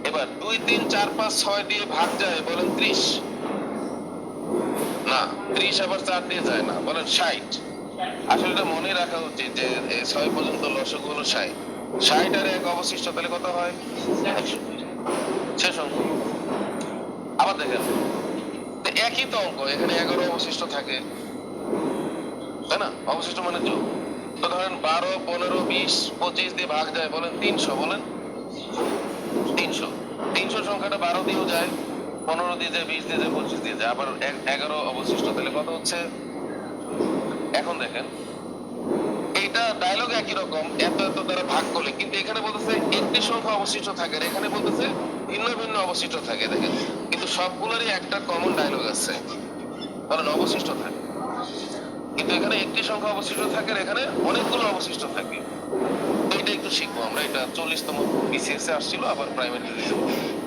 এবার 2 3 4 5 6 দিয়ে ভাগ যায় বলেন 30, না 30 আবার 4 দিয়ে যায় না, বলেন 60। আসলে এটা মনে রাখা উচিত যে 6 পর্যন্ত লসগু হলো 60, 60 আর 1 অবশিষ্ট তাহলে কত হয়? 61। শেষ অঙ্ক। আবার দেখেন, একই তো অঙ্ক, এখানে 11 অবশিষ্ট থাকে, তাই না? অবশিষ্ট মানে যোগ। তো ধরেন 12 15 20 25 দিয়ে ভাগ যায় বলেন 300, বলেন 300। 300 সংখ্যাটা 12 দিয়েও যায়, 15 দিয়ে যায়, 20 দিয়ে যায়, 25 দিয়ে যায়, আবার 11 অবশিষ্ট, তাহলে কত হচ্ছে? এখন দেখেন, এইটা ডায়লগ একই রকম, এত এত দ্বারা ভাগ করলে, কিন্তু এখানে বলতেছে একটি সংখ্যা অবশিষ্ট থাকে, আর এখানে বলতেছে ভিন্ন ভিন্ন অবশিষ্ট থাকে। দেখেন, কিন্তু সবগুলোরই একটা কমন ডায়লগ আছে, কারণ অবশিষ্ট থাকে, কিন্তু এখানে একটি সংখ্যা অবশিষ্ট থাকে আর এখানে অনেকগুলো অবশিষ্ট থাকে। তো এটা একটু শিখবো আমরা, এটা 40তম বিসিএস এ আসছিল, আবার প্রাইমারি